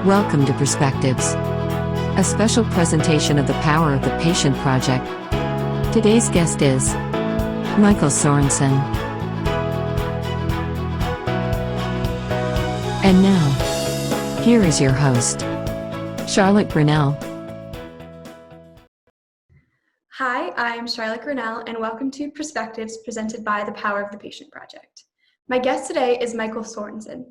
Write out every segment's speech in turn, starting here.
Welcome to Perspectives, a special presentation of the Power of the Patient Project. Today's guest is Michael Sorensen. And now, here is your host, Charlotte Grinnell. Hi, I'm Charlotte Grinnell, and welcome to Perspectives presented by the Power of the Patient Project. My guest today is Michael Sorensen.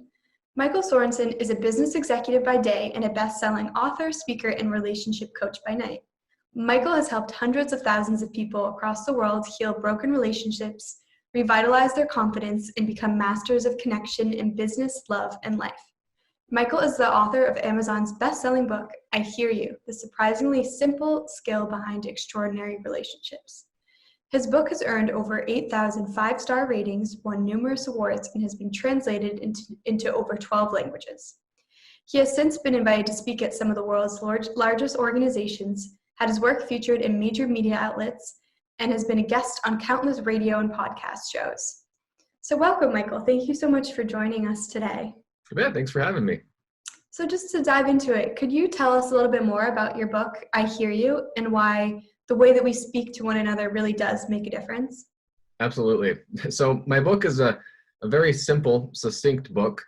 Michael Sorensen is a business executive by day and a best-selling author, speaker, and relationship coach by night. Michael has helped hundreds of thousands of people across the world heal broken relationships, revitalize their confidence, and become masters of connection in business, love, and life. Michael is the author of Amazon's best-selling book, I Hear You, the surprisingly simple skill behind extraordinary relationships. His book has earned over 8,000 five-star ratings, won numerous awards, and has been translated into over 12 languages. He has since been invited to speak at some of the world's largest organizations, had his work featured in major media outlets, and has been a guest on countless radio and podcast shows. So welcome, Michael. Thank you so much for joining us today. Yeah, thanks for having me. So just to dive into it, could you tell us a little bit more about your book, I Hear You, and why the way that we speak to one another really does make a difference? Absolutely. So my book is a very simple, succinct book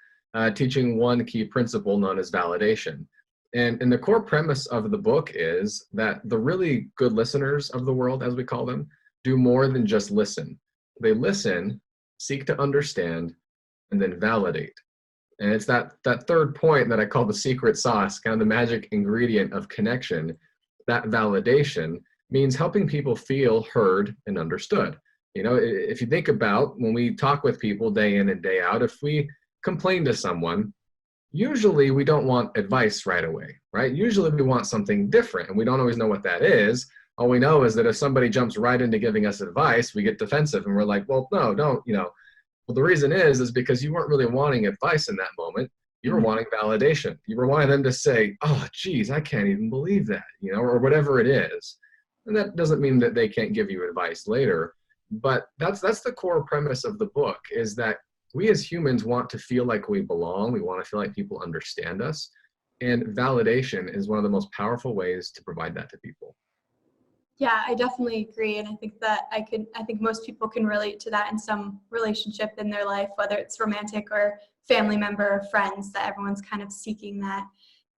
teaching one key principle known as validation. And the core premise of the book is that the really good listeners of the world, as we call them, do more than just listen. They listen, seek to understand, and then validate. And it's that third point that I call the secret sauce, kind of the magic ingredient of connection. That validation means helping people feel heard and understood. You know, if you think about when we talk with people day in and day out, if we complain to someone, usually we don't want advice right away, right? Usually we want something different, and we don't always know what that is. All we know is that if somebody jumps right into giving us advice, we get defensive and we're like, well, no, don't, Well, the reason is because you weren't really wanting advice in that moment. You were wanting validation. You were wanting them to say, oh, geez, I can't even believe that, or whatever it is. And that doesn't mean that they can't give you advice later. But that's the core premise of the book, is that we as humans want to feel like we belong. We want to feel like people understand us. And validation is one of the most powerful ways to provide that to people. Yeah, I definitely agree. And I think most people can relate to that in some relationship in their life, whether it's romantic or family member or friends, that everyone's kind of seeking that.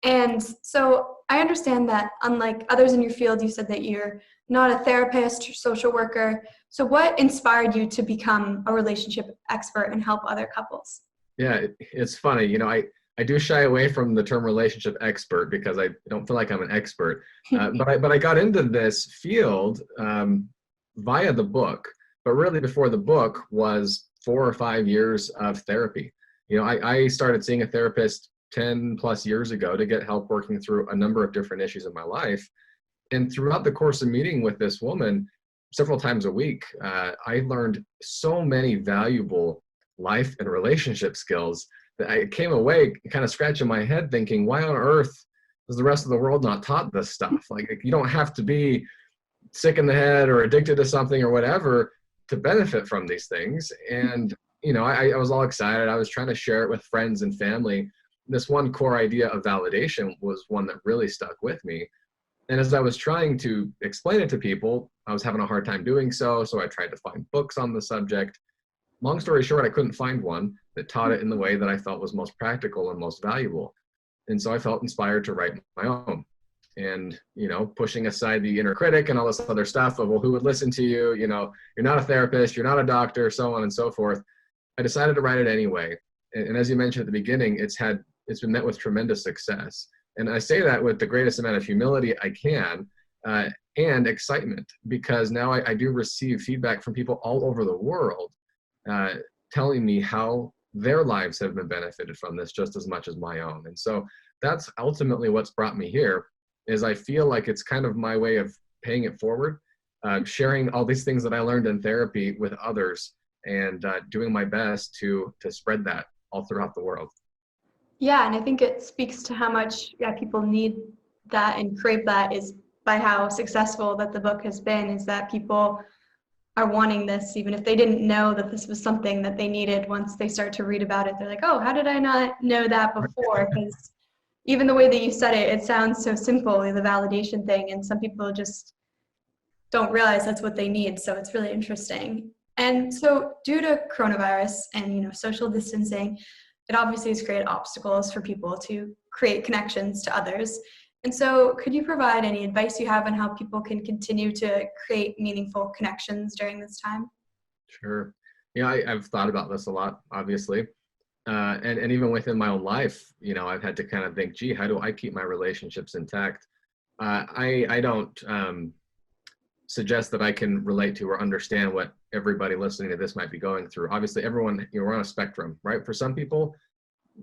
And so I understand that unlike others in your field, you said that you're not a therapist or social worker. So what inspired you to become a relationship expert and help other couples? Yeah, it's funny. I do shy away from the term relationship expert because I don't feel like I'm an expert. But I got into this field via the book. But really before the book was 4 or 5 years of therapy. I started seeing a therapist 10 plus years ago to get help working through a number of different issues in my life. And throughout the course of meeting with this woman several times a week, I learned so many valuable life and relationship skills that I came away kind of scratching my head thinking, why on earth is the rest of the world not taught this stuff? Like, you don't have to be sick in the head or addicted to something or whatever to benefit from these things. And, I was all excited. I was trying to share it with friends and family. This one core idea of validation was one that really stuck with me. And as I was trying to explain it to people, I was having a hard time doing so. So I tried to find books on the subject. Long story short, I couldn't find one that taught it in the way that I felt was most practical and most valuable. And so I felt inspired to write my own. And, pushing aside the inner critic and all this other stuff of, well, who would listen to you? You're not a therapist, you're not a doctor, so on and so forth. I decided to write it anyway. And as you mentioned at the beginning, it's been met with tremendous success. And I say that with the greatest amount of humility I can and excitement, because now I do receive feedback from people all over the world telling me how their lives have been benefited from this just as much as my own. And so that's ultimately what's brought me here, is I feel like it's kind of my way of paying it forward, sharing all these things that I learned in therapy with others, and doing my best to spread that all throughout the world. Yeah, and I think it speaks to how much people need that and crave that, is by how successful that the book has been, is that people are wanting this, even if they didn't know that this was something that they needed. Once they start to read about it, they're like, oh, how did I not know that before? Because even the way that you said it, it sounds so simple, the validation thing, and some people just don't realize that's what they need. So it's really interesting. And so due to coronavirus and social distancing, it obviously has created obstacles for people to create connections to others. And so could you provide any advice you have on how people can continue to create meaningful connections during this time? Sure. Yeah, I've thought about this a lot, obviously. And even within my own life, I've had to kind of think, gee, how do I keep my relationships intact? I don't suggest that I can relate to or understand what everybody listening to this might be going through. Obviously, everyone, we're on a spectrum, right? For some people,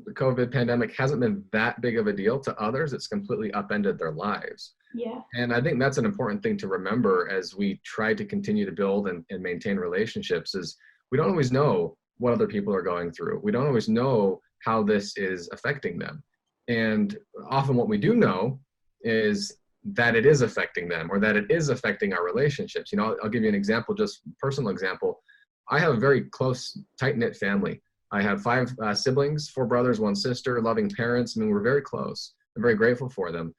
the COVID pandemic hasn't been that big of a deal. To others, it's completely upended their lives. Yeah. And I think that's an important thing to remember as we try to continue to build and maintain relationships is we don't always know what other people are going through. We don't always know how this is affecting them. And often what we do know is that it is affecting them or that it is affecting our relationships. I'll give you an example, just personal example. I have a very close, tight-knit family. I have 5 siblings, 4 brothers, 1 sister, loving parents. I mean, we're very close. I'm very grateful for them.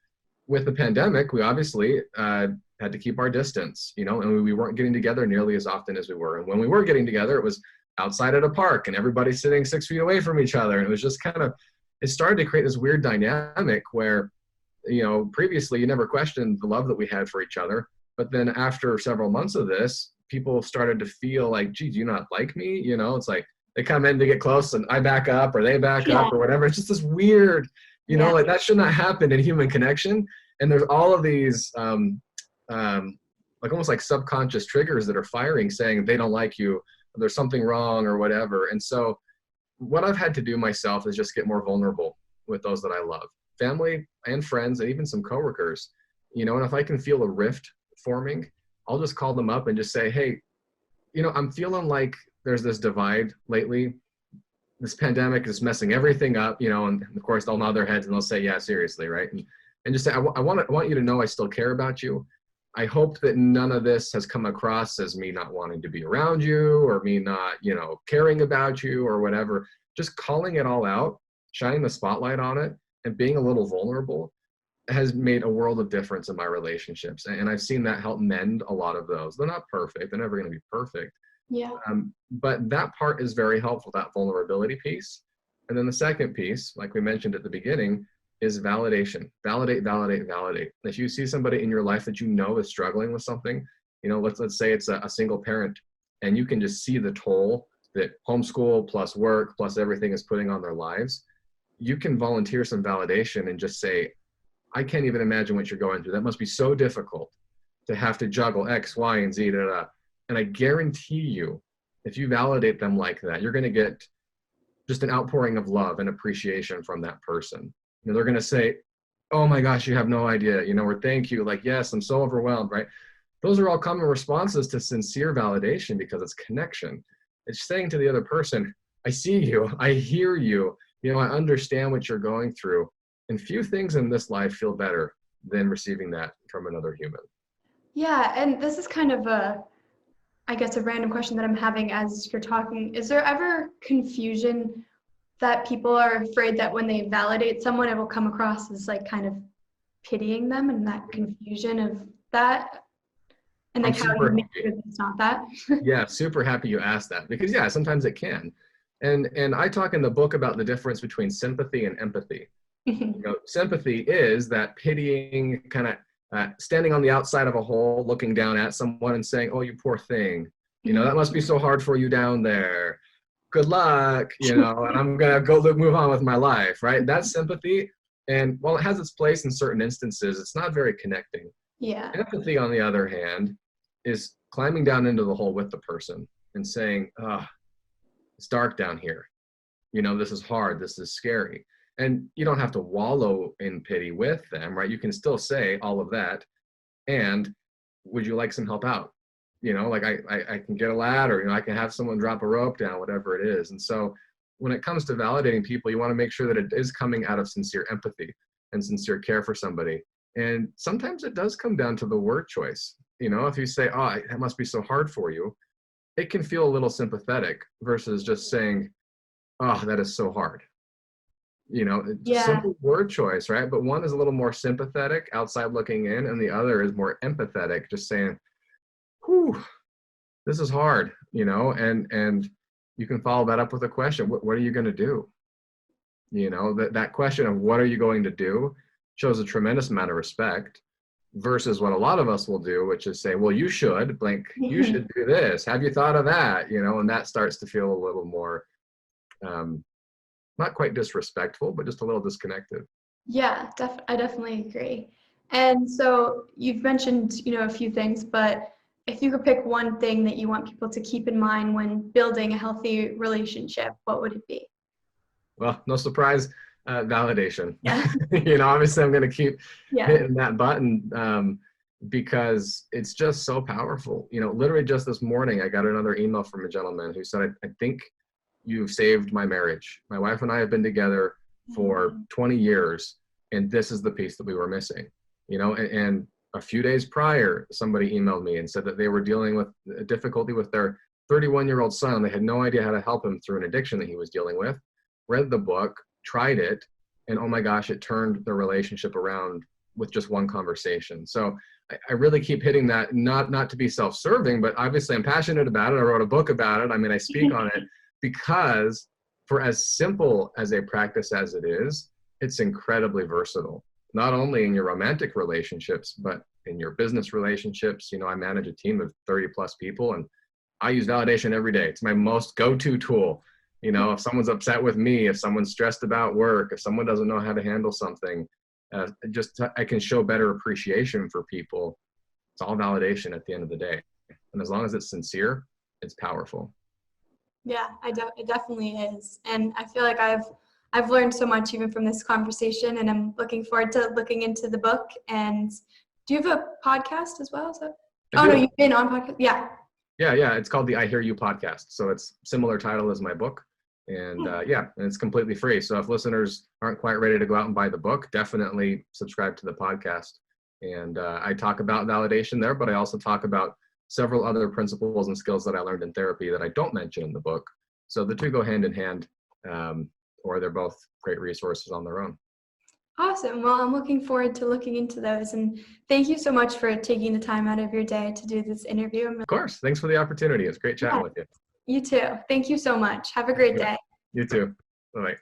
With the pandemic, we obviously had to keep our distance, and we weren't getting together nearly as often as we were. And when we were getting together, it was outside at a park and everybody sitting 6 feet away from each other. And it was just it started to create this weird dynamic where, previously you never questioned the love that we had for each other. But then after several months of this, people started to feel like, gee, do you not like me? It's like they come in to get close and I back up or they back up or whatever. It's just this weird, like that should not happen in human connection. And there's all of these, like almost like subconscious triggers that are firing saying they don't like you, or there's something wrong or whatever. And so what I've had to do myself is just get more vulnerable with those that I love, family and friends, and even some coworkers, and if I can feel a rift forming, I'll just call them up and just say, hey, I'm feeling like there's this divide lately. This pandemic is messing everything up, and of course they'll nod their heads and they'll say, yeah, seriously, right? And just say, I want you to know I still care about you. I hope that none of this has come across as me not wanting to be around you or me not, caring about you or whatever. Just calling it all out, shining the spotlight on it, and being a little vulnerable has made a world of difference in my relationships. And I've seen that help mend a lot of those. They're not perfect. They're never going to be perfect. Yeah. But that part is very helpful, that vulnerability piece. And then the second piece, like we mentioned at the beginning, is validation. Validate, validate, validate. If you see somebody in your life that is struggling with something, let's say it's a single parent, and you can just see the toll that homeschool plus work plus everything is putting on their lives, you can volunteer some validation and just say, I can't even imagine what you're going through. That must be so difficult to have to juggle X, Y, and Z, da, da. And I guarantee you, if you validate them like that, you're going to get just an outpouring of love and appreciation from that person. They're going to say, oh my gosh, you have no idea, or thank you, like, yes, I'm so overwhelmed, right? Those are all common responses to sincere validation because it's connection. It's saying to the other person, I see you, I hear you, I understand what you're going through. And few things in this life feel better than receiving that from another human. Yeah, and this is kind of a random question that I'm having as you're talking. Is there ever confusion that people are afraid that when they validate someone, it will come across as like kind of pitying them, and that confusion of that? And like how do you make sure that it's not that? Yeah, super happy you asked that because sometimes it can. And I talk in the book about the difference between sympathy and empathy. Sympathy is that pitying kind of standing on the outside of a hole, looking down at someone and saying, oh, you poor thing. That must be so hard for you down there. Good luck, and I'm going to go move on with my life, right? That's sympathy. And while it has its place in certain instances, it's not very connecting. Yeah. Empathy, on the other hand, is climbing down into the hole with the person and saying, it's dark down here. This is hard. This is scary. And you don't have to wallow in pity with them, right? You can still say all of that. And would you like some help out? Like I can get a ladder, I can have someone drop a rope down, whatever it is. And so when it comes to validating people, you want to make sure that it is coming out of sincere empathy and sincere care for somebody. And sometimes it does come down to the word choice. If you say, oh, that must be so hard for you, it can feel a little sympathetic versus just saying, oh, that is so hard. It's a Yeah. simple word choice, right? But one is a little more sympathetic, outside looking in, and the other is more empathetic, just saying, whew, this is hard, and you can follow that up with a question. What are you going to do? That question of what are you going to do shows a tremendous amount of respect versus what a lot of us will do, which is say, well, you should you should do this. Have you thought of that? And that starts to feel a little more, not quite disrespectful, but just a little disconnected. Yeah, I definitely agree. And so you've mentioned, a few things, but if you could pick one thing that you want people to keep in mind when building a healthy relationship, what would it be? Well, no surprise, validation. Yeah. Obviously I'm going to keep Yeah. hitting that button, because it's just so powerful. Literally just this morning, I got another email from a gentleman who said, I think you've saved my marriage. My wife and I have been together for 20 years, and this is the piece that we were missing. And a few days prior, somebody emailed me and said that they were dealing with a difficulty with their 31-year-old son. They had no idea how to help him through an addiction that he was dealing with. Read the book, tried it, and oh my gosh, it turned the relationship around with just one conversation. So I really keep hitting that, not to be self-serving, but obviously I'm passionate about it. I wrote a book about it. I mean, I speak on it because for as simple as a practice as it is, it's incredibly versatile, not only in your romantic relationships, but in your business relationships. I manage a team of 30 plus people, and I use validation every day. It's my most go-to tool. If someone's upset with me, if someone's stressed about work, if someone doesn't know how to handle something, I can show better appreciation for people. It's all validation at the end of the day. And as long as it's sincere, it's powerful. Yeah, it definitely is. And I feel like I've learned so much even from this conversation, and I'm looking forward to looking into the book. And do you have a podcast as well? No, you've been on podcast. Yeah. Yeah. It's called the I Hear You podcast. So it's similar title as my book. And and it's completely free. So if listeners aren't quite ready to go out and buy the book, definitely subscribe to the podcast. And I talk about validation there, but I also talk about several other principles and skills that I learned in therapy that I don't mention in the book. So the two go hand in hand, or they're both great resources on their own. Awesome. Well, I'm looking forward to looking into those. And thank you so much for taking the time out of your day to do this interview. Of course. Thanks for the opportunity. It's great chatting with you. You too. Thank you so much. Have a great day. You too. Bye-bye.